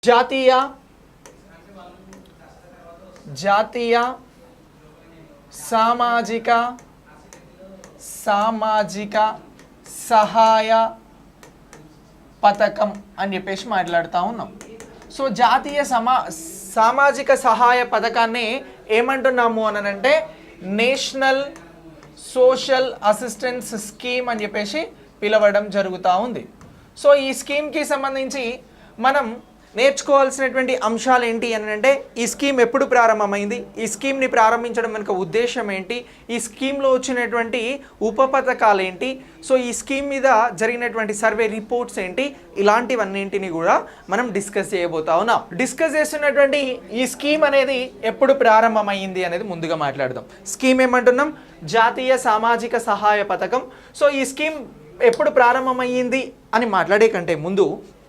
జాతీయ సామాజిక సహాయ పథకం అని చెప్పేసి మాట్లాడుతూ ఉన్నాం. సో జాతీయ సామాజిక సహాయ పథకాన్ని ఏమంటున్నాము అని అంటే నేషనల్ సోషల్ అసిస్టెన్స్ స్కీమ్ అని చెప్పేసి పిలవడం జరుగుతూ ఉంది. సో ఈ స్కీమ్కి సంబంధించి మనం నేర్చుకోవాల్సినటువంటి అంశాలు ఏంటి అని అంటే ఈ స్కీమ్ ఎప్పుడు ప్రారంభమైంది, ఈ స్కీమ్ని ప్రారంభించడం వెనుక ఉద్దేశం ఏంటి, ఈ స్కీమ్లో వచ్చినటువంటి ఉప పథకాలు ఏంటి, సో ఈ స్కీమ్ మీద జరిగినటువంటి సర్వే రిపోర్ట్స్ ఏంటి, ఇలాంటివన్నింటినీ కూడా మనం డిస్కస్ చేయబోతా ఉన్నాం. డిస్కస్ చేస్తున్నటువంటి ఈ స్కీమ్ అనేది ఎప్పుడు ప్రారంభమైంది అనేది ముందుగా మాట్లాడదాం. స్కీమ్ ఏమంటున్నాం? జాతీయ సామాజిక సహాయ పథకం. సో ఈ స్కీమ్ ఎప్పుడు ప్రారంభమైంది అని మాట్లాడే కంటే ముందు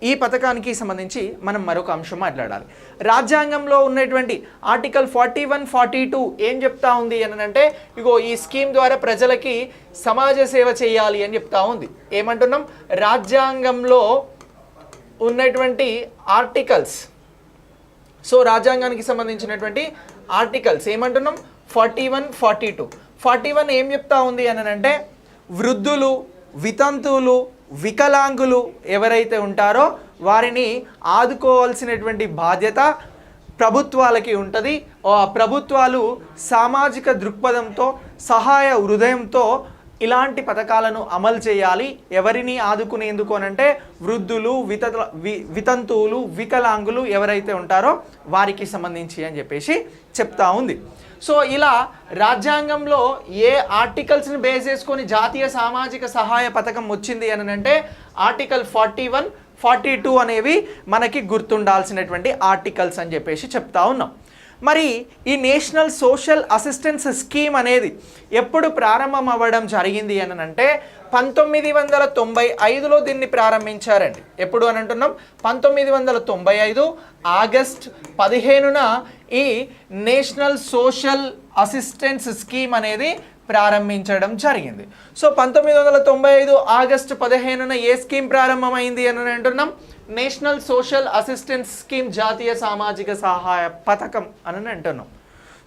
ఈ పథకానికి సంబంధించి మనం మరొక అంశం మాట్లాడాలి. రాజ్యాంగంలో ఉన్నటువంటి ఆర్టికల్ 41, 42 ఏం చెప్తా ఉంది అని అంటే ఇగో ఈ స్కీమ్ ద్వారా ప్రజలకి సమాజ సేవ చేయాలి అని చెప్తా ఉంది. ఏమంటున్నాం? రాజ్యాంగంలో ఉన్నటువంటి ఆర్టికల్స్, సో రాజ్యాంగానికి సంబంధించినటువంటి ఆర్టికల్స్ ఏమంటున్నాం? 41, 42. 41 ఏం చెప్తా ఉంది అని అంటే వృద్ధులు, వితంతువులు, వికలాంగులు ఎవరైతే ఉంటారో వారిని ఆదుకోవాల్సినటువంటి బాధ్యత ప్రభుత్వాలకి ఉంటుంది. ప్రభుత్వాలు సామాజిక దృక్పథంతో, సహాయ హృదయంతో ఇలాంటి పథకాలను అమలు చేయాలి. ఎవరిని ఆదుకునేందుకు అనంటే వృద్ధులు, వితంతువులు, వికలాంగులు ఎవరైతే ఉంటారో వారికి సంబంధించి అని చెప్పేసి చెప్తా ఉంది. సో ఇలా రాజ్యాంగంలో ఏ ఆర్టికల్స్ని బేస్ చేసుకొని జాతీయ సామాజిక సహాయ పథకం వచ్చింది అని అంటే ఆర్టికల్ 41, 42 అనేవి మనకి గుర్తుండాల్సినటువంటి ఆర్టికల్స్ అని చెప్పేసి చెప్తా ఉన్నాం. మరి ఈ నేషనల్ సోషల్ అసిస్టెన్స్ స్కీమ్ అనేది ఎప్పుడు ప్రారంభం అవ్వడం జరిగింది అని అంటే 1995లో దీన్ని ప్రారంభించారండి. ఎప్పుడు అని అంటున్నాం? 1995 ఆగస్ట్ 15న ఈ నేషనల్ సోషల్ అసిస్టెన్స్ స్కీమ్ అనేది ప్రారంభించడం జరిగింది. సో 1995 ఆగస్టు 15న ఏ స్కీమ్ ప్రారంభమైంది అని అంటున్నాం? నేషనల్ సోషల్ అసిస్టెన్స్ స్కీమ్, జాతీయ సామాజిక సహాయ పథకం అని అంటున్నాం.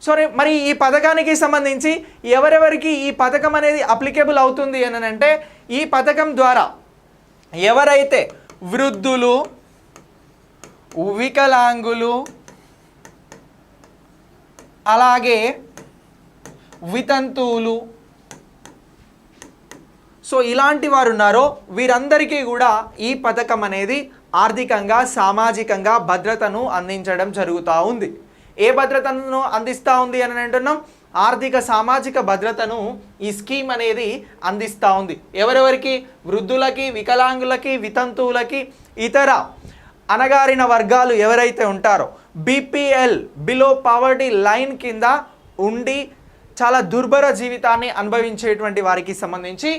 సో మరి ఈ పథకానికి సంబంధించి ఎవరెవరికి ఈ పథకం అనేది అప్లికేబుల్ అవుతుంది అని అంటే ఈ పథకం ద్వారా ఎవరైతే వృద్ధులు, వికలాంగులు, అలాగే వితంతువులు, సో ఇలాంటి వారు ఉన్నారో వీరందరికీ కూడా ఈ పథకం అనేది ఆర్థికంగా, సామాజికంగా భద్రతను అందించడం జరుగుతూ ఉంది. ఏ భద్రతను అందిస్తూ ఉంది అని అంటున్నాం? ఆర్థిక సామాజిక భద్రతను ఈ స్కీమ్ అనేది అందిస్తూ ఉంది. ఎవరెవరికి? వృద్ధులకి, వికలాంగులకి, వితంతువులకి, ఇతర అణగారిన వర్గాలు ఎవరైతే ఉంటారో BPL బిలో పావర్టీ లైన్ కింద ఉండి చాలా దుర్భర జీవితాన్ని అనుభవించేటువంటి వారికి సంబంధించి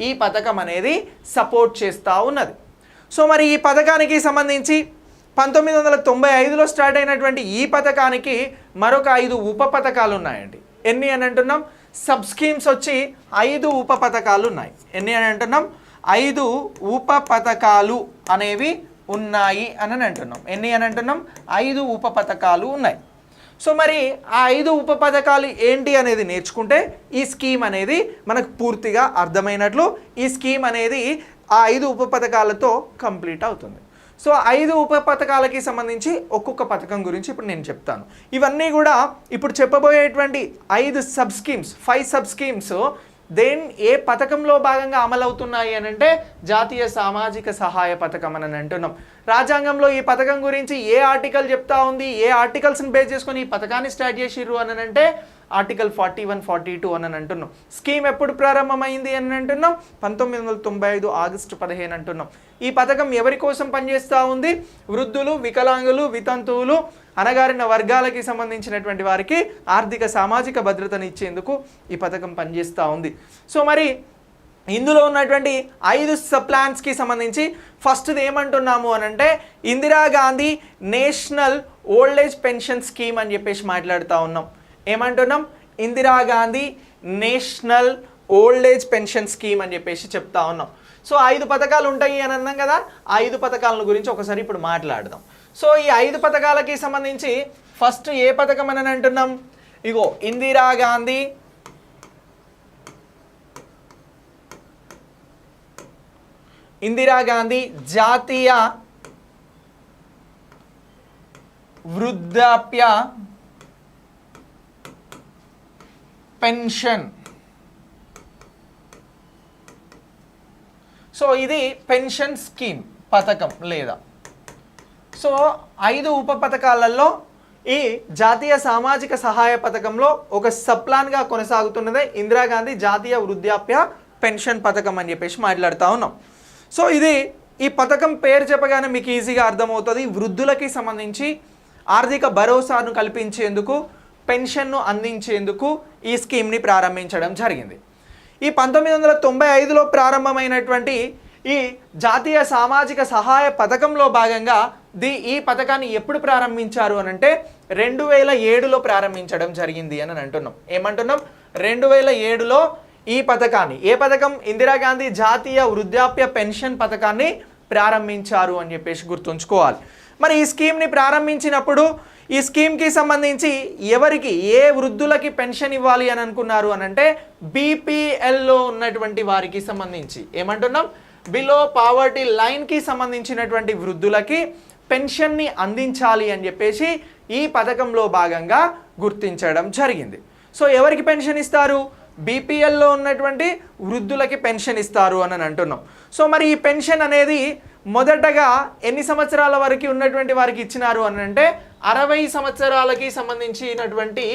ఈ పథకం అనేది సపోర్ట్ చేస్తూ ఉన్నది. సో మరి ఈ పథకానికి సంబంధించి 1995లో స్టార్ట్ అయినటువంటి ఈ పథకానికి మరొక 5 ఉప పథకాలు ఉన్నాయండి. ఎన్ని అని అంటున్నాం? సబ్ స్కీమ్స్ వచ్చి 5 ఉప పథకాలు ఉన్నాయి. ఎన్ని అని అంటున్నాం? 5 ఉప పథకాలు అనేవి ఉన్నాయి అని అంటున్నాం. ఎన్ని అని అంటున్నాం? 5 ఉప పథకాలు ఉన్నాయి. సో మరి ఆ 5 ఉప పథకాలు ఏంటి అనేది నేర్చుకుంటే ఈ స్కీమ్ అనేది మనకు పూర్తిగా అర్థమైనట్లు. ఈ స్కీమ్ అనేది ఆ 5 ఉప పథకాలతో కంప్లీట్ అవుతుంది. సో 5 ఉప పథకాలకి సంబంధించి ఒక్కొక్క పథకం గురించి ఇప్పుడు నేను చెప్తాను. ఇవన్నీ కూడా ఇప్పుడు చెప్పబోయేటువంటి 5 సబ్ స్కీమ్స్, 5 సబ్ స్కీమ్స్ ఏ పథకంలో భాగంగా అమలవుతున్నాయి అని అంటే జాతీయ సామాజిక సహాయ పథకం అని అంటున్నాం. రాజ్యాంగంలో ఈ పథకం గురించి ఏ ఆర్టికల్ చెప్తా ఉంది, ఏ ఆర్టికల్స్ని బేస్ చేసుకొని ఈ పథకాన్ని స్టార్ట్ చేసిర్రు అని అంటే ఆర్టికల్ 41, 42 అని అంటున్నాం. స్కీమ్ ఎప్పుడు ప్రారంభమైంది అని అంటున్నాం? 1995 ఆగస్టు 15 అంటున్నాం. ఈ పథకం ఎవరి కోసం పనిచేస్తూ ఉంది? వృద్ధులు, వికలాంగులు, వితంతువులు, అణగారిన వర్గాలకి సంబంధించినటువంటి వారికి ఆర్థిక సామాజిక భద్రతను ఇచ్చేందుకు ఈ పథకం పనిచేస్తూ ఉంది. సో మరి ఇందులో ఉన్నటువంటి 5 సబ్ ప్లాన్స్కి సంబంధించి ఫస్ట్ది ఏమంటున్నాము అని అంటే Indira Gandhi national old age pension scheme అని చెప్పేసి మాట్లాడుతూ ఉన్నాం. ఏమంటున్నాం? Indira Gandhi national old age pension scheme అని చెప్పేసి చెప్తా ఉన్నాం. సో 5 పథకాలు ఉంటాయి అని అన్నాం కదా, ఆ 5 పథకాల గురించి ఒకసారి ఇప్పుడు మాట్లాడదాం. సో ఈ 5 పథకాలకి సంబంధించి ఫస్ట్ ఏ పథకం అని అంటున్నాం? ఇగో ఇందిరాగాంధీ జాతీయ వృద్ధాప్య పెన్షన్. సో ఇది పెన్షన్ స్కీమ్ పథకం లేదా. సో 5 ఉప పథకాలలో ఈ జాతీయ సామాజిక సహాయ పథకంలో ఒక సబ్ ప్లాన్గా కొనసాగుతున్నదే ఇందిరాగాంధీ జాతీయ వృద్ధాప్య పెన్షన్ పథకం అని చెప్పేసి మాట్లాడుతూ ఉన్నాం. సో ఇది ఈ పథకం పేరు చెప్పగానే మీకు ఈజీగా అర్థమవుతుంది. వృద్ధులకి సంబంధించి ఆర్థిక భరోసాను కల్పించేందుకు, పెన్షన్ను అందించేందుకు ఈ స్కీమ్ని ప్రారంభించడం జరిగింది. ఈ 1995లో ప్రారంభమైనటువంటి ఈ జాతీయ సామాజిక సహాయ పథకంలో భాగంగా ఈ పథకాన్ని ఎప్పుడు ప్రారంభించారు అని అంటే 2007లో ప్రారంభించడం జరిగింది అని అంటున్నాం. ఏమంటున్నాం? 2007లో ఈ పథకాన్ని, ఏ పథకం? ఇందిరాగాంధీ జాతీయ వృద్ధాప్య పెన్షన్ పథకాన్ని ప్రారంభించారు అని చెప్పేసి గుర్తుంచుకోవాలి. మరి ఈ స్కీమ్ని ప్రారంభించినప్పుడు ఈ స్కీమ్కి సంబంధించి ఎవరికి, ఏ వృద్ధులకి పెన్షన్ ఇవ్వాలి అని అనుకున్నారు అని అంటే బీపీఎల్లో ఉన్నటువంటి వారికి సంబంధించి, ఏమంటున్నాం? బిలో పావర్టీ లైన్కి సంబంధించినటువంటి వృద్ధులకి పెన్షన్ని అందించాలి అని చెప్పేసి ఈ పథకంలో భాగంగా గుర్తించడం జరిగింది. సో ఎవరికి పెన్షన్ ఇస్తారు? బీపీఎల్లో ఉన్నటువంటి వృద్ధులకి పెన్షన్ ఇస్తారు అని అంటున్నాం. సో మరి ఈ పెన్షన్ అనేది మొదటగా ఎన్ని సంవత్సరాల వరకు ఉన్నటువంటి వారికి ఇచ్చినారు అని అంటే 60 సంవత్సరాలకి సంబంధించినటువంటి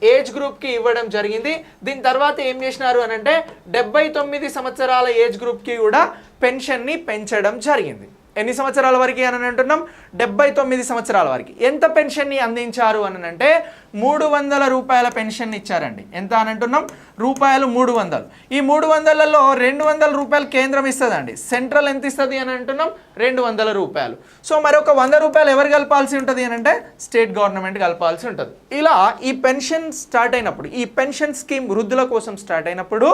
ఏజ్ గ్రూప్కి ఇవ్వడం జరిగింది. దీని తర్వాత ఏం చేసినారు అని అంటే 79 సంవత్సరాల ఏజ్ గ్రూప్కి కూడా పెన్షన్ని పెంచడం జరిగింది. ఎన్ని సంవత్సరాల వరకు అని అంటున్నాం? 79 సంవత్సరాల వరకు. ఎంత పెన్షన్ని అందించారు అని అంటే 300 రూపాయల పెన్షన్ ఇచ్చారండి. ఎంత అని అంటున్నాం? రూపాయలు 300. ఈ 300లలో 200 రూపాయలు కేంద్రం ఇస్తుందండి. సెంట్రల్ ఎంత ఇస్తుంది అని అంటున్నాం? 200 రూపాయలు. సో మరొక 100 రూపాయలు ఎవరు కలపాల్సి ఉంటుంది అని అంటే స్టేట్ గవర్నమెంట్ కలపాల్సి ఉంటుంది. ఇలా ఈ పెన్షన్ స్టార్ట్ అయినప్పుడు, ఈ పెన్షన్ స్కీమ్ వృద్ధుల కోసం స్టార్ట్ అయినప్పుడు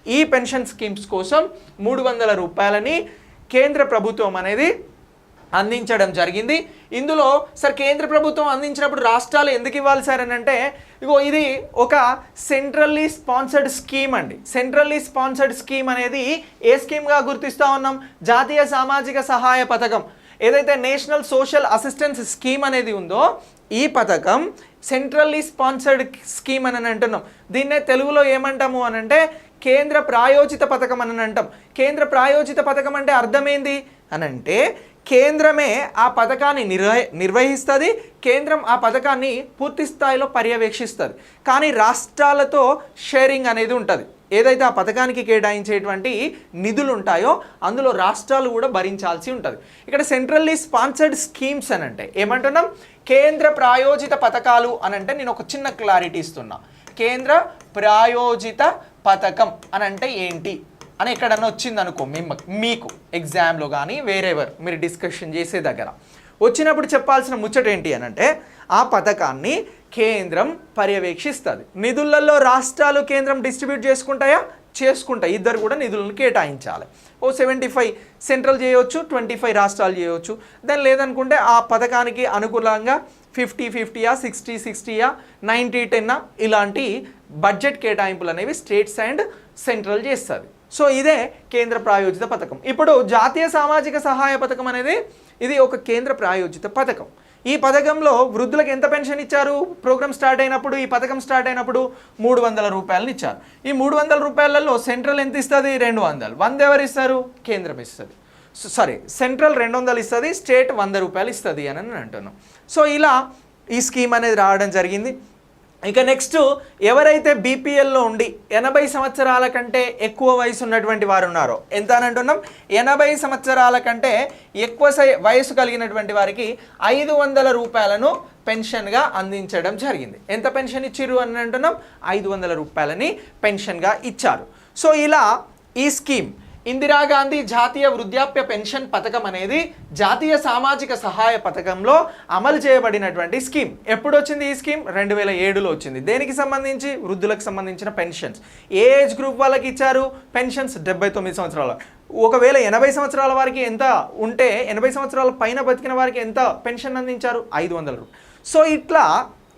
ఈ పెన్షన్ స్కీమ్స్ కోసం 300 రూపాయలని కేంద్ర ప్రభుత్వం అనేది అందించడం జరిగింది. ఇందులో సార్ కేంద్ర ప్రభుత్వం అందించినప్పుడు రాష్ట్రాలు ఎందుకు ఇవ్వాలి సార్ అని అంటే, ఇగో ఇది ఒక సెంట్రల్లీ స్పాన్సర్డ్ స్కీమ్ అండి. సెంట్రల్లీ స్పాన్సర్డ్ స్కీమ్ అనేది ఏ స్కీమ్గా గుర్తిస్తూ ఉన్నాం? జాతీయ సామాజిక సహాయ పథకం. ఏదైతే నేషనల్ సోషల్ అసిస్టెన్స్ స్కీమ్ అనేది ఉందో ఈ పథకం సెంట్రల్లీ స్పాన్సర్డ్ స్కీమ్ అని అంటున్నాం. దీన్నే తెలుగులో ఏమంటాము అని అంటే కేంద్ర ప్రాయోజిత పథకం అని అంటాం. కేంద్ర ప్రాయోజిత పథకం అంటే అర్థమైంది అని అంటే కేంద్రమే ఆ పథకాన్ని నిర్వహిస్తుంది, కేంద్రం ఆ పథకాన్ని పూర్తి స్థాయిలో పర్యవేక్షిస్తుంది. కానీ రాష్ట్రాలతో షేరింగ్ అనేది ఉంటుంది. ఏదైతే ఆ పథకానికి కేటాయించేటువంటి నిధులు ఉంటాయో అందులో రాష్ట్రాలు కూడా భరించాల్సి ఉంటుంది. ఇక్కడ సెంట్రల్లీ స్పాన్సర్డ్ స్కీమ్స్ అని అంటే ఏమంటున్నాం? కేంద్ర ప్రాయోజిత పథకాలు అని అంటే నేను ఒక చిన్న క్లారిటీ ఇస్తున్నా. కేంద్ర ప్రాయోజిత పథకం అని అంటే ఏంటి అని ఎక్కడన్నా వచ్చింది అనుకో మీకు ఎగ్జామ్లో కానీ వేరెవర్ మీరు డిస్కషన్ చేసే దగ్గర వచ్చినప్పుడు చెప్పాల్సిన ముచ్చట ఏంటి అని అంటే ఆ పథకాన్ని కేంద్రం పర్యవేక్షిస్తుంది. నిధులలో రాష్ట్రాలు కేంద్రం డిస్ట్రిబ్యూట్ చేసుకుంటాయి. ఇద్దరు కూడా నిధులను కేటాయించాలి. 75 సెంట్రల్ చేయవచ్చు, 25 రాష్ట్రాలు చేయవచ్చు. దాని లేదనుకుంటే ఆ పథకానికి అనుకూలంగా 50-50 60-60 90-10 ఇలాంటి బడ్జెట్ కేటాయింపులు అనేవి స్టేట్స్ అండ్ సెంట్రల్ చేస్తుంది. సో ఇదే కేంద్ర ప్రాయోజిత పథకం. ఇప్పుడు జాతీయ సామాజిక సహాయ పథకం అనేది ఇది ఒక కేంద్ర ప్రాయోజిత పథకం. ఈ పథకంలో వృద్ధులకు ఎంత పెన్షన్ ఇచ్చారు? ప్రోగ్రామ్ స్టార్ట్ అయినప్పుడు, ఈ పథకం స్టార్ట్ అయినప్పుడు 300 రూపాయలని ఇచ్చారు. ఈ 300 రూపాయలలో సెంట్రల్ ఎంత ఇస్తుంది? 200. 100 ఎవరు ఇస్తారు? కేంద్రం ఇస్తుంది. సెంట్రల్ 200 ఇస్తుంది, స్టేట్ 100 రూపాయలు ఇస్తుంది అని అంటున్నాం. సో ఇలా ఈ స్కీమ్ అనేది రావడం జరిగింది. ఇక నెక్స్ట్ ఎవరైతే బీపీఎల్లో ఉండి 80 సంవత్సరాల కంటే ఎక్కువ వయసు ఉన్నటువంటి వారు ఉన్నారో, ఎంత అని అంటున్నాం? 80 సంవత్సరాల కంటే ఎక్కువ వయసు కలిగినటువంటి వారికి 500 రూపాయలను పెన్షన్గా అందించడం జరిగింది. ఎంత పెన్షన్ ఇచ్చిర్రు అని అంటున్నాం? 500 రూపాయలని పెన్షన్గా ఇచ్చారు. సో ఇలా ఈ స్కీమ్ ఇందిరాగాంధీ జాతీయ వృద్ధాప్య పెన్షన్ పథకం అనేది జాతీయ సామాజిక సహాయ పథకంలో అమలు చేయబడినటువంటి స్కీమ్. ఎప్పుడు వచ్చింది ఈ స్కీమ్? 2007లో వచ్చింది. దేనికి సంబంధించి? వృద్ధులకు సంబంధించిన పెన్షన్స్. ఏ ఏజ్ గ్రూప్ వాళ్ళకి ఇచ్చారు పెన్షన్స్? 79 సంవత్సరాల ఒకవేళ 80 సంవత్సరాల వారికి ఎంత ఉంటే 80 సంవత్సరాల పైన బతికిన వారికి ఎంత పెన్షన్ అందించారు? 500 రూపాయలు. సో ఇట్లా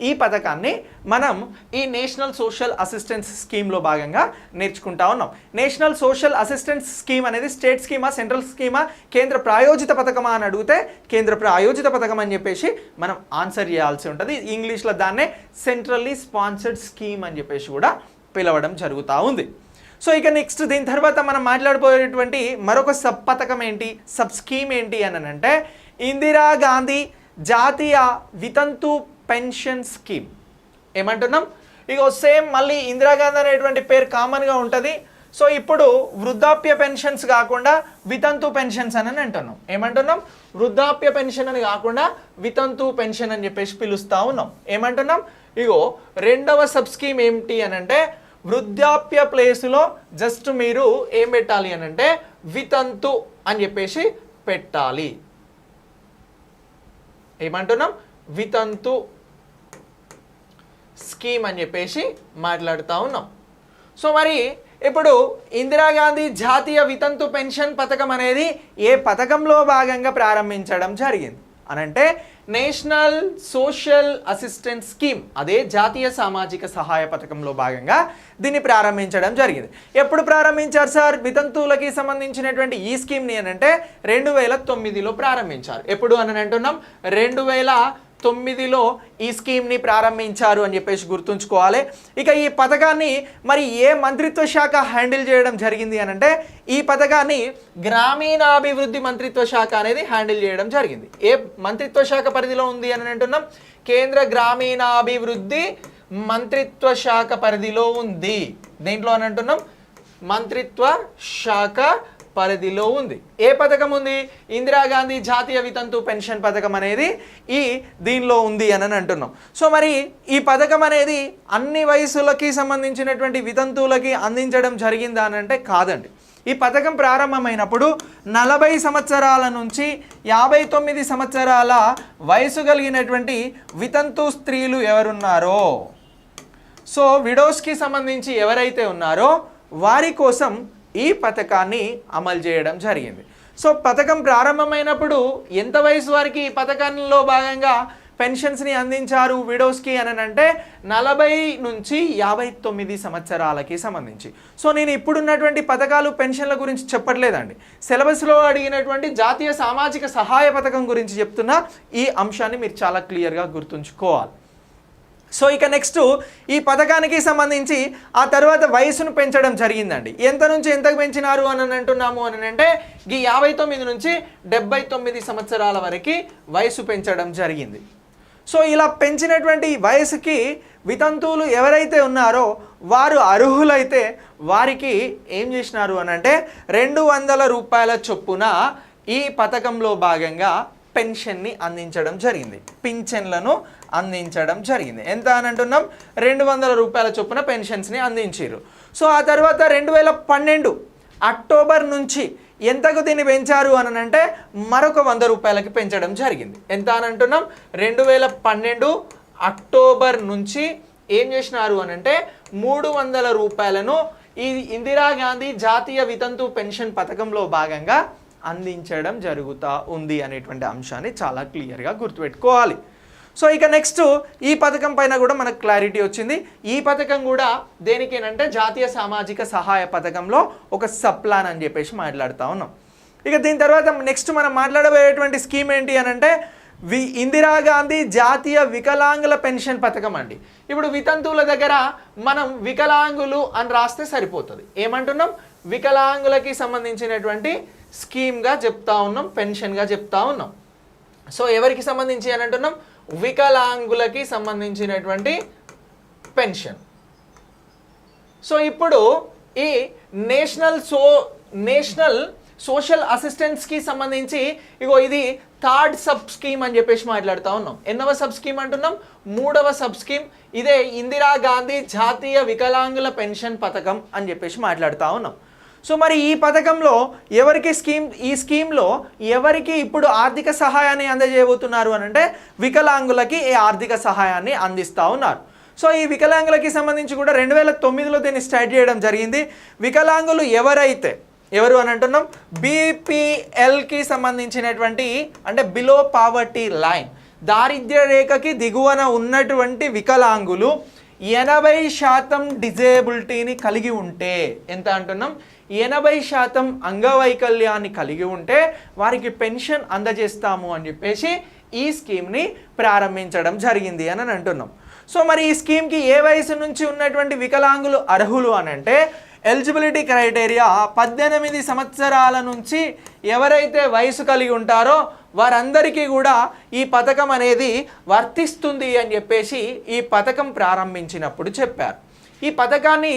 ఈ పథకాన్ని మనం ఈ నేషనల్ సోషల్ అసిస్టెన్స్ స్కీమ్లో భాగంగా నేర్చుకుంటా ఉన్నాం. నేషనల్ సోషల్ అసిస్టెన్స్ స్కీమ్ అనేది స్టేట్ స్కీమా, సెంట్రల్ స్కీమా, కేంద్ర ప్రాయోజిత పథకమా అని అడిగితే కేంద్ర ప్రాయోజిత పథకం అని చెప్పేసి మనం ఆన్సర్ చేయాల్సి ఉంటుంది. ఇంగ్లీష్లో దాన్నే సెంట్రల్లీ స్పాన్సర్డ్ స్కీమ్ అని చెప్పేసి కూడా పిలవడం జరుగుతూ ఉంది. సో ఇక నెక్స్ట్ దీని తర్వాత మనం మాట్లాడిపోయేటువంటి మరొక సబ్ పథకం ఏంటి, సబ్ స్కీమ్ ఏంటి అని అంటే ఇందిరాగాంధీ జాతీయ వితంతు పెన్షన్ స్కీమ్. ఏమంటున్నాం? ఇక సేమ్ మళ్ళీ ఇందిరాగాంధీ అనేటువంటి పేరు కామన్గా ఉంటుంది. సో ఇప్పుడు వృద్ధాప్య పెన్షన్స్ కాకుండా వితంతు పెన్షన్స్ అని అంటున్నాం. ఏమంటున్నాం? వృద్ధాప్య పెన్షన్ అని కాకుండా వితంతు పెన్షన్ అని చెప్పేసి పిలుస్తూ ఉన్నాం. ఏమంటున్నాం? ఇగో రెండవ సబ్ స్కీమ్ ఏంటి అని అంటే వృద్ధాప్య ప్లేస్లో జస్ట్ మీరు ఏం పెట్టాలి అని అంటే వితంతు అని చెప్పేసి పెట్టాలి. ఏమంటున్నాం? వితంతు స్కీమ్ అని చెప్పేసి మాట్లాడుతూ ఉన్నాం. సో మరి ఇప్పుడు ఇందిరాగాంధీ జాతీయ వితంతు పెన్షన్ పథకం అనేది ఏ పథకంలో భాగంగా ప్రారంభించడం జరిగింది అనంటే నేషనల్ సోషల్ అసిస్టెన్స్ స్కీమ్, అదే జాతీయ సామాజిక సహాయ పథకంలో భాగంగా దీన్ని ప్రారంభించడం జరిగింది. ఎప్పుడు ప్రారంభించారు సార్ వితంతువులకి సంబంధించినటువంటి ఈ స్కీమ్ని అని అంటే 2009లో ప్రారంభించారు. ఎప్పుడు అని అంటున్నాం? 2009లో ఈ స్కీమ్ని ప్రారంభించారు అని చెప్పేసి గుర్తుంచుకోవాలి. ఇక ఈ పథకాన్ని మరి ఏ మంత్రిత్వ శాఖ హ్యాండిల్ చేయడం జరిగింది అని అంటే ఈ పథకాన్ని గ్రామీణాభివృద్ధి మంత్రిత్వ శాఖ అనేది హ్యాండిల్ చేయడం జరిగింది. ఏ మంత్రిత్వ శాఖ పరిధిలో ఉంది అని అంటున్నాం? కేంద్ర గ్రామీణాభివృద్ధి మంత్రిత్వ శాఖ పరిధిలో ఉంది. దేంట్లో అని అంటున్నాం? మంత్రిత్వ శాఖ పరిధిలో ఉంది. ఏ పథకం ఉంది? ఇందిరాగాంధీ జాతీయ వితంతు పెన్షన్ పథకం అనేది దీనిలో ఉంది అని అంటున్నాం. సో మరి ఈ పథకం అనేది అన్ని వయసులకి సంబంధించినటువంటి వితంతువులకి అందించడం జరిగిందా అని అంటే కాదండి. ఈ పథకం ప్రారంభమైనప్పుడు 40 సంవత్సరాల నుంచి 59 సంవత్సరాల వయసు కలిగినటువంటి వితంతు స్త్రీలు ఎవరున్నారో, సో విడోస్కి సంబంధించి ఎవరైతే ఉన్నారో వారి కోసం ఈ పథకాన్ని అమలు చేయడం జరిగింది. సో పథకం ప్రారంభమైనప్పుడు ఎంత వయసు వారికి ఈ పథకంలో భాగంగా పెన్షన్స్ని అందించారు విడోస్కి అని అంటే 40 నుంచి 59 సంవత్సరాలకి సంబంధించి. సో నేను ఇప్పుడున్నటువంటి పథకాలు పెన్షన్ల గురించి చెప్పట్లేదండి, సిలబస్లో అడిగినటువంటి జాతీయ సామాజిక సహాయ పథకం గురించి చెప్తున్నా. ఈ అంశాన్ని మీరు చాలా క్లియర్గా గుర్తుంచుకోవాలి. సో ఇక నెక్స్ట్ ఈ పథకానికి సంబంధించి ఆ తర్వాత వయసును పెంచడం జరిగిందండి. ఎంత నుంచి ఎంతకు పెంచినారు అని అంటున్నాము అని అంటే ఈ 59 నుంచి 79 సంవత్సరాల వరకు వయసు పెంచడం జరిగింది. సో ఇలా పెంచినటువంటి వయసుకి వితంతువులు ఎవరైతే ఉన్నారో వారు అర్హులైతే వారికి ఏం చేసినారు అని అంటే 200 రూపాయల చొప్పున ఈ పథకంలో భాగంగా పెన్షన్ని అందించడం జరిగింది, పింఛన్లను అందించడం జరిగింది. ఎంత అని అంటున్నాం? 200 రూపాయల చొప్పున పెన్షన్స్ని అందించారు. సో ఆ తర్వాత 2012 అక్టోబర్ నుంచి ఎంతకు దీన్ని పెంచారు అని అంటే మరొక 100 రూపాయలకి పెంచడం జరిగింది. ఎంత అని అంటున్నాం? 2012 అక్టోబర్ నుంచి ఏం చేసినారు అని అంటే 300 రూపాయలను ఈ ఇందిరాగాంధీ జాతీయ వితంతు పెన్షన్ పథకంలో భాగంగా అందించడం జరుగుతూ ఉంది అనేటువంటి అంశాన్ని చాలా క్లియర్గా గుర్తుపెట్టుకోవాలి. సో ఇక నెక్స్ట్ ఈ పథకం పైన కూడా మనకు క్లారిటీ వచ్చింది. ఈ పథకం కూడా దేనికేనంటే జాతీయ సామాజిక సహాయ పథకంలో ఒక సబ్ ప్లాన్ అని చెప్పేసి మాట్లాడుతూ ఉన్నాం. ఇక దీని తర్వాత నెక్స్ట్ మనం మాట్లాడబోయేటువంటి స్కీమ్ ఏంటి అని అంటే ఇందిరాగాంధీ జాతీయ వికలాంగుల పెన్షన్ పథకం అండి. ఇప్పుడు వితంతువుల దగ్గర మనం వికలాంగులు అని రాస్తే సరిపోతుంది. ఏమంటున్నాం? వికలాంగులకి సంబంధించినటువంటి స్కీమ్గా చెప్తా ఉన్నాం, పెన్షన్గా చెప్తా ఉన్నాం. సో ఎవరికి సంబంధించి అని అంటున్నాం? వికలాంగులకి సంబంధించినటువంటి పెన్షన్. సో ఇప్పుడు ఈ నేషనల్ సోషల్ అసిస్టెన్స్కి సంబంధించి ఇగో ఇది థర్డ్ సబ్ స్కీమ్ అని చెప్పేసి మాట్లాడుతూ ఉన్నాం. ఎన్నవ సబ్ స్కీమ్ అంటున్నాం? 3వ సబ్ స్కీమ్. ఇదే ఇందిరాగాంధీ జాతీయ వికలాంగుల పెన్షన్ పథకం అని చెప్పేసి మాట్లాడుతూ ఉన్నాం. సో మరి ఈ పథకంలో ఎవరికి ఈ స్కీమ్లో ఎవరికి ఇప్పుడు ఆర్థిక సహాయాన్ని అందజేయబోతున్నారు అని అంటే వికలాంగులకి ఈ ఆర్థిక సహాయాన్ని అందిస్తూ ఉన్నారు. సో ఈ వికలాంగులకి సంబంధించి కూడా 2009లో దీన్ని స్టార్ట్ చేయడం జరిగింది. వికలాంగులు ఎవరైతే ఎవరు అని అంటున్నాం? బీపీఎల్కి సంబంధించినటువంటి అంటే బిలో పావర్టీ లైన్, దారిద్ర్య రేఖకి దిగువన ఉన్నటువంటి వికలాంగులు 80% డిజేబిలిటీని కలిగి ఉంటే, ఎంత అంటున్నాం? 80% అంగవైకల్యాన్ని కలిగి ఉంటే వారికి పెన్షన్ అందజేస్తాము అని చెప్పేసి ఈ స్కీమ్ని ప్రారంభించడం జరిగింది అని అంటున్నాం. సో మరి ఈ స్కీమ్కి ఏ వయసు నుంచి ఉన్నటువంటి వికలాంగులు అర్హులు అని అంటే, ఎలిజిబిలిటీ క్రైటీరియా 18 సంవత్సరాల నుంచి ఎవరైతే వయసు కలిగి ఉంటారో వారందరికీ కూడా ఈ పథకం అనేది వర్తిస్తుంది అని చెప్పేసి ఈ పథకం ప్రారంభించినప్పుడు చెప్పారు. ఈ పథకాన్ని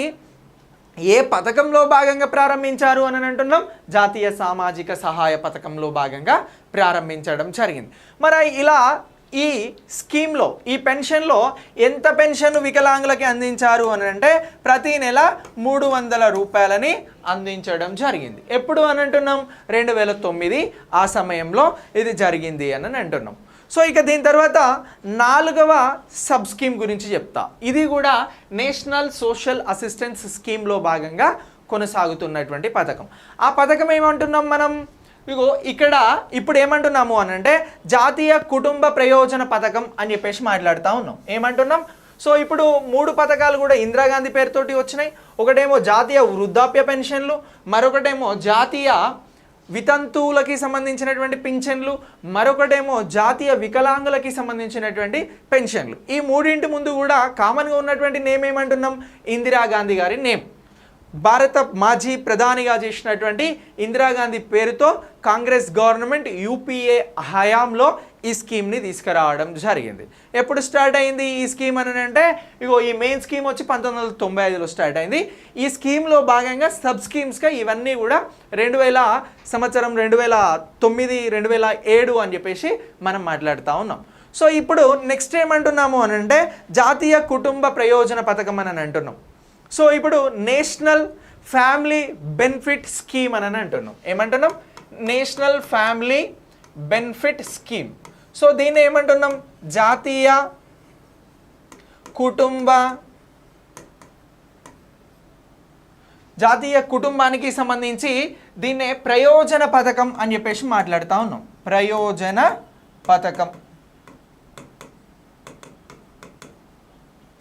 ఏ పథకంలో భాగంగా ప్రారంభించారు అని అంటున్నాం? జాతీయ సామాజిక సహాయ పథకంలో భాగంగా ప్రారంభించడం జరిగింది. మరి ఇలా ఈ స్కీమ్లో, ఈ పెన్షన్లో ఎంత పెన్షన్ వికలాంగులకి అందించారు అని అంటే ప్రతి నెల 300 రూపాయలని అందించడం జరిగింది. ఎప్పుడు అని అంటున్నాం? 2009 ఆ సమయంలో ఇది జరిగింది అని అంటున్నాం. సో ఇక దీని తర్వాత 4వ సబ్ స్కీమ్ గురించి చెప్తా. ఇది కూడా నేషనల్ సోషల్ అసిస్టెన్స్ స్కీమ్లో భాగంగా కొనసాగుతున్నటువంటి పథకం. ఆ పథకం ఏమంటున్నాం మనం? ఇగో ఇక్కడ ఇప్పుడు ఏమంటున్నాము అని అంటే జాతీయ కుటుంబ ప్రయోజన పథకం అని చెప్పేసి మాట్లాడుతూ ఉన్నాం. ఏమంటున్నాం? సో ఇప్పుడు 3 పథకాలు కూడా ఇందిరాగాంధీ పేరుతోటి వచ్చినాయి. ఒకటేమో జాతీయ వృద్ధాప్య పెన్షన్లు, మరొకటేమో జాతీయ వితంతువులకి సంబంధించినటువంటి పెన్షన్లు, మరొకటేమో జాతీయ వికలాంగులకి సంబంధించినటువంటి పెన్షన్లు. ఈ మూడింటి ముందు కూడా కామన్గా ఉన్నటువంటి నేమ్ ఏమంటున్నాం? ఇందిరాగాంధీ గారి నేమ్. భారత మాజీ ప్రధానిగా చేసినటువంటి ఇందిరాగాంధీ పేరుతో కాంగ్రెస్ గవర్నమెంట్ యూపీఏ హయాంలో ఈ స్కీమ్ని తీసుకురావడం జరిగింది. ఎప్పుడు స్టార్ట్ అయింది ఈ స్కీమ్ అని అంటే, ఇగో ఈ మెయిన్ స్కీమ్ వచ్చి 1995లో స్టార్ట్ అయింది. ఈ స్కీమ్లో భాగంగా సబ్ స్కీమ్స్గా ఇవన్నీ కూడా 2009, 2007 అని చెప్పేసి మనం మాట్లాడుతూ ఉన్నాం. సో ఇప్పుడు నెక్స్ట్ ఏమంటున్నాము అని అంటే జాతీయ కుటుంబ ప్రయోజన పథకం అని అంటున్నాం. సో ఇప్పుడు నేషనల్ ఫ్యామిలీ బెనిఫిట్ స్కీమ్ అని అంటున్నాం. ఏమంటున్నాం? National family benefit scheme. So దీన్ని ఏమంటున్నాం? జాతీయ కుటుంబానికి సంబంధించి దీన్నే ప్రయోజన పథకం అని చెప్పేసి మాట్లాడుతూ ఉన్నాం. ప్రయోజన పథకం.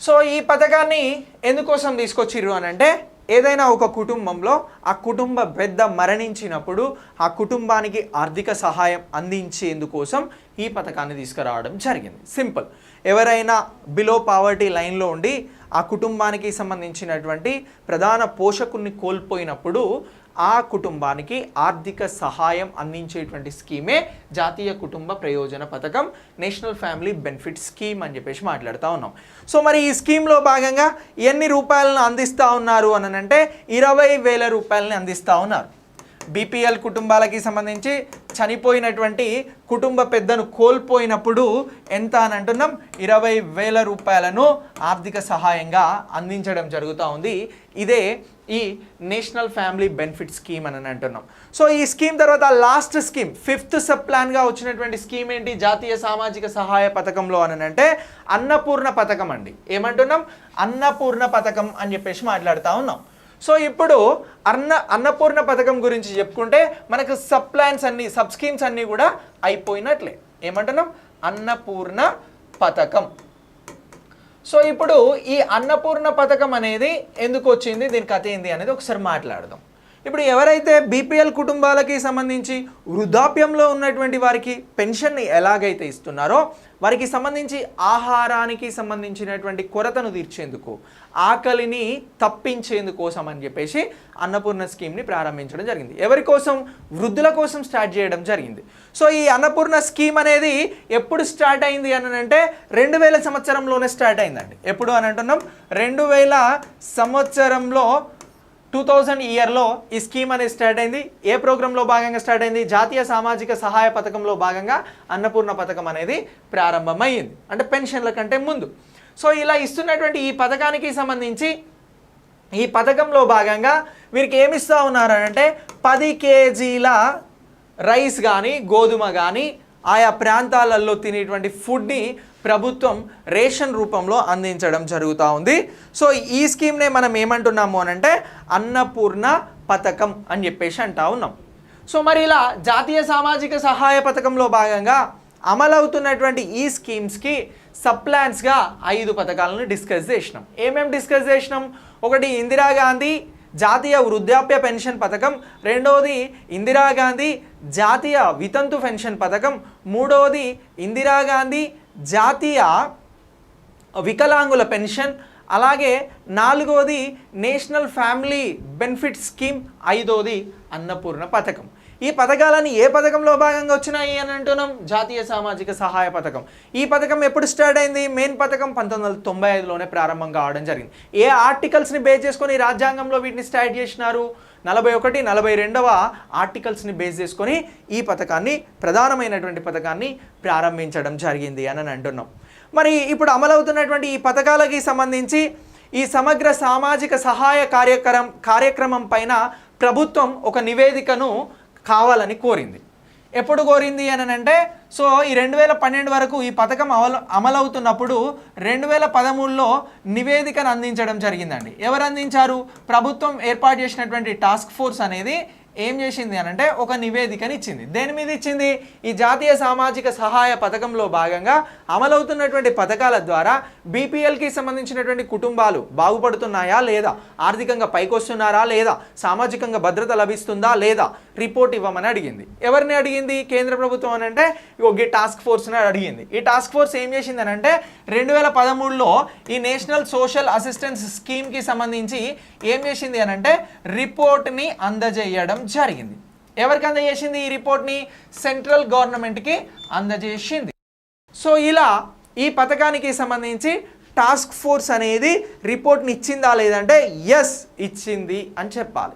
సో ఈ పథకాన్ని ఎందుకోసం తీసుకొచ్చిర్రు అని అంటే, ఏదైనా ఒక కుటుంబంలో ఆ కుటుంబ పెద్ద మరణించినప్పుడు ఆ కుటుంబానికి ఆర్థిక సహాయం అందించేందుకోసం ఈ పథకాన్ని తీసుకురావడం జరిగింది. సింపుల్. ఎవరైనా బిలో పావర్టీ లైన్లో ఉండి ఆ కుటుంబానికి సంబంధించినటువంటి ప్రధాన పోషకుల్ని కోల్పోయినప్పుడు ఆ కుటుంబానికి ఆర్థిక సహాయం అందించేటువంటి స్కీమే జాతీయ కుటుంబ ప్రయోజన పథకం, నేషనల్ ఫ్యామిలీ బెనిఫిట్ స్కీమ్ అని చెప్పేసి మాట్లాడుతూ ఉన్నాం. సో మరి ఈ స్కీమ్లో భాగంగా ఎన్ని రూపాయలను అందిస్తూ ఉన్నారు అని అంటే 20,000 రూపాయలని అందిస్తూ ఉన్నారు. బీపీఎల్ కుటుంబాలకి సంబంధించి చనిపోయినటువంటి కుటుంబ పెద్దను కోల్పోయినప్పుడు ఎంత అని అంటున్నాం? 20,000 రూపాయలను ఆర్థిక సహాయంగా అందించడం జరుగుతూ ఉంది. ఇదే ఈ నేషనల్ ఫ్యామిలీ బెనిఫిట్ స్కీమ్ అని అంటున్నాం. సో ఈ స్కీమ్ తర్వాత లాస్ట్ స్కీమ్ 5th సబ్ ప్లాన్గా వచ్చినటువంటి స్కీమ్ ఏంటి జాతీయ సామాజిక సహాయ పథకంలో అని అంటే అన్నపూర్ణ పథకం అండి. ఏమంటున్నాం? అన్నపూర్ణ పథకం అని చెప్పేసి మాట్లాడుతూ ఉన్నాం. సో ఇప్పుడు అన్నపూర్ణ పథకం గురించి చెప్పుకుంటే మనకు సబ్ ప్లాన్స్ అన్ని, సబ్ స్కీమ్స్ అన్నీ కూడా అయిపోయినట్లే. ఏమంటున్నాం? అన్నపూర్ణ పథకం. సో ఇప్పుడు ఈ అన్నపూర్ణ పథకం అనేది ఎందుకు వచ్చింది, దీని కథ ఏంది అనేది ఒకసారి మాట్లాడదాం. ఇప్పుడు ఎవరైతే బీపీఎల్ కుటుంబాలకి సంబంధించి వృద్ధాప్యంలో ఉన్నటువంటి వారికి పెన్షన్ని ఎలాగైతే ఇస్తున్నారో వారికి సంబంధించి ఆహారానికి సంబంధించినటువంటి కొరతను తీర్చేందుకు, ఆకలిని తప్పించేందుకోసం అని చెప్పేసి అన్నపూర్ణ స్కీమ్ని ప్రారంభించడం జరిగింది. ఎవరి కోసం? వృద్ధుల కోసం స్టార్ట్ చేయడం జరిగింది. సో ఈ అన్నపూర్ణ స్కీమ్ అనేది ఎప్పుడు స్టార్ట్ అయింది అని అంటే 2000 సంవత్సరంలోనే స్టార్ట్ అయిందండి. ఎప్పుడు అని అంటున్నాం? 2000 సంవత్సరంలో 2000 ఇయర్లో ఈ స్కీమ్ అనేది స్టార్ట్ అయింది. ఏ ప్రోగ్రాంలో భాగంగా స్టార్ట్ అయింది? జాతీయ సామాజిక సహాయ పథకంలో భాగంగా అన్నపూర్ణ పథకం అనేది ప్రారంభమైంది, అంటే పెన్షన్ల కంటే ముందు. సో ఇలా ఇస్తున్నటువంటి ఈ పథకానికి సంబంధించి ఈ పథకంలో భాగంగా వీరికి ఏమి ఇస్తూ ఉన్నారంటే 10 కేజీల రైస్ కానీ గోధుమ కానీ ఆయా ప్రాంతాలలో తినేటువంటి ఫుడ్ని ప్రభుత్వం రేషన్ రూపంలో అందించడం జరుగుతూ ఉంది. సో ఈ స్కీమ్నే మనం ఏమంటున్నాము అని అంటే అన్నపూర్ణ పథకం అని చెప్పేసి అంటా ఉన్నాం. సో మరి ఇలా జాతీయ సామాజిక సహాయ పథకంలో భాగంగా అమలవుతున్నటువంటి ఈ స్కీమ్స్కి సబ్ ప్లాన్స్గా 5 పథకాలను డిస్కస్ చేసినాం. ఏమేమి డిస్కస్ చేసినాం? ఒకటి ఇందిరాగాంధీ జాతీయ వృద్ధాప్య పెన్షన్ పథకం, రెండవది ఇందిరాగాంధీ జాతీయ వితంతు పెన్షన్ పథకం, మూడవది ఇందిరాగాంధీ జాతీయ వికలాంగుల పెన్షన్, అలాగే నాలుగవది నేషనల్ ఫ్యామిలీ బెనిఫిట్ స్కీమ్, ఐదవది అన్నపూర్ణ పథకం. ఈ పథకాలని ఏ పథకంలో భాగంగా వచ్చినాయి అని అంటున్నాం? జాతీయ సామాజిక సహాయ పథకం. ఈ పథకం ఎప్పుడు స్టార్ట్ అయింది? మెయిన్ పథకం 1995లోనే ప్రారంభం కావడం జరిగింది. ఏ ఆర్టికల్స్ని బేస్ చేసుకొని రాజ్యాంగంలో వీటిని స్టార్ట్ చేసినారు? 41, 42వ ఆర్టికల్స్ని బేస్ చేసుకొని ఈ పథకాన్ని, ప్రధానమైనటువంటి పథకాన్ని ప్రారంభించడం జరిగింది అని అంటున్నాం. మరి ఇప్పుడు అమలవుతున్నటువంటి ఈ పథకాలకి సంబంధించి ఈ సమగ్ర సామాజిక సహాయ కార్యక్రమం పైన ప్రభుత్వం ఒక నివేదికను కావాలని కోరింది. ఎప్పుడు కోరింది అని అంటే, సో ఈ 2012 వరకు ఈ పథకం అమలవుతున్నప్పుడు 2013లో నివేదికను అందించడం జరిగిందండి. ఎవరు అందించారు? ప్రభుత్వం ఏర్పాటు చేసినటువంటి టాస్క్ ఫోర్స్ అనేది ఏం చేసింది అని అంటే ఒక నివేదికని ఇచ్చింది. దేని మీద ఇచ్చింది? ఈ జాతీయ సామాజిక సహాయ పథకంలో భాగంగా అమలవుతున్నటువంటి పథకాల ద్వారా బీపీఎల్కి సంబంధించినటువంటి కుటుంబాలు బాగుపడుతున్నాయా లేదా, ఆర్థికంగా పైకొస్తున్నారా లేదా, సామాజికంగా భద్రత లభిస్తుందా లేదా రిపోర్ట్ ఇవ్వమని అడిగింది. ఎవరిని అడిగింది? కేంద్ర ప్రభుత్వం అని అంటే ఈ టాస్క్ ఫోర్స్ని అడిగింది. ఈ టాస్క్ ఫోర్స్ ఏం చేసింది అని అంటే 2013లో ఈ నేషనల్ సోషల్ అసిస్టెన్స్ స్కీమ్కి సంబంధించి ఏం చేసింది అని అంటే రిపోర్ట్ని అందజేయడం జరిగింది. ఎవరికి అందజేసింది ఈ రిపోర్ట్ని? సెంట్రల్ గవర్నమెంట్కి అందజేసింది. సో ఇలా ఈ పథకానికి సంబంధించి టాస్క్ ఫోర్స్ అనేది రిపోర్ట్ని ఇచ్చిందా లేదంటే ఎస్ ఇచ్చింది అని చెప్పాలి.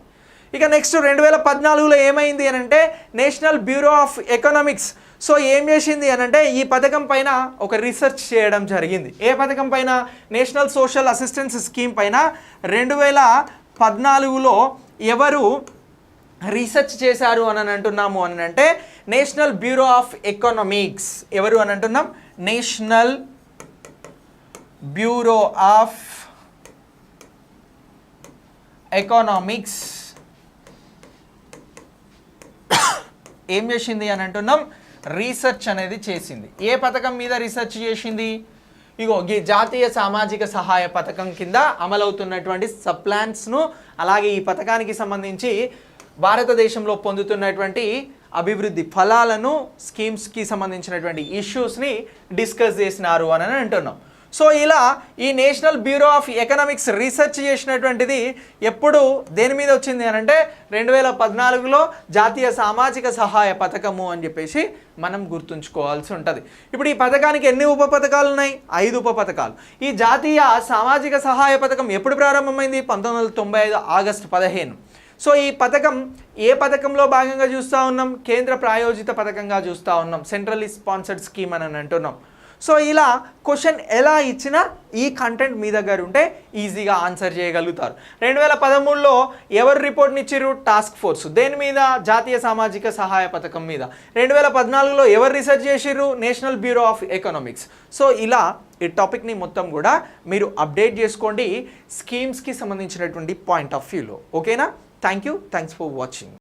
ఇక నెక్స్ట్ 2014లో ఏమైంది అని అంటే national bureau of economics so ఏం చేసింది అని అంటే ఈ పథకం పైన ఒక రీసెర్చ్ చేయడం జరిగింది. ఏ పథకం పైన? నేషనల్ సోషల్ అసిస్టెన్స్ స్కీమ్ పైన 2014లో ఎవరు రీసెర్చ్ చేశారు అని అంటున్నాము అని అంటే నేషనల్ బ్యూరో ఆఫ్ ఎకనామిక్స్. ఎవరు అని అంటున్నాం? నేషనల్ బ్యూరో ఆఫ్ ఎకనామిక్స్ ఏం చేసింది అని అంటున్నాం? రీసెర్చ్ అనేది చేసింది. ఏ పథకం మీద రీసెర్చ్ చేసింది? ఇగో ఈ జాతీయ సామాజిక సహాయ పథకం కింద అమలవుతున్నటువంటి సబ్ ప్లాన్స్ను, అలాగే ఈ పథకానికి సంబంధించి భారతదేశంలో పొందుతున్నటువంటి అభివృద్ధి ఫలాలను, స్కీమ్స్కి సంబంధించినటువంటి ఇష్యూస్ని డిస్కస్ చేసినారు అని అంటున్నాం. సో ఇలా ఈ national bureau of economics research చేసినటువంటిది ఎప్పుడు దేని మీద వచ్చింది అని అంటే 2014లో జాతీయ సామాజిక సహాయ పథకము అని చెప్పేసి మనం గుర్తుంచుకోవాల్సి ఉంటుంది. ఇప్పుడు ఈ పథకానికి ఎన్ని ఉప పథకాలు ఉన్నాయి? 5 ఉప పథకాలు. ఈ జాతీయ సామాజిక సహాయ పథకం ఎప్పుడు ప్రారంభమైంది? 1995 ఆగస్టు 15. సో ఈ పథకం ఏ పథకంలో భాగంగా చూస్తూ ఉన్నాం? కేంద్ర ప్రాయోజిత పథకంగా చూస్తూ ఉన్నాం. సెంట్రల్లీ స్పాన్సర్డ్ స్కీమ్ అని అంటున్నాం. సో ఇలా క్వశ్చన్ ఎలా ఇచ్చినా ఈ కంటెంట్ మీ దగ్గర ఉంటే ఈజీగా ఆన్సర్ చేయగలుగుతారు. 2013లో ఎవరు రిపోర్ట్ని ఇచ్చిర్రు? Task force. దేని మీద? జాతీయ సామాజిక సహాయ పథకం మీద. 2014లో ఎవరు రీసెర్చ్ చేసిర్రు? National bureau of economics. So ఇలా ఈ టాపిక్ని మొత్తం కూడా మీరు అప్డేట్ చేసుకోండి స్కీమ్స్కి సంబంధించినటువంటి పాయింట్ ఆఫ్ వ్యూలో. ఓకేనా? Thank you. Thanks for watching.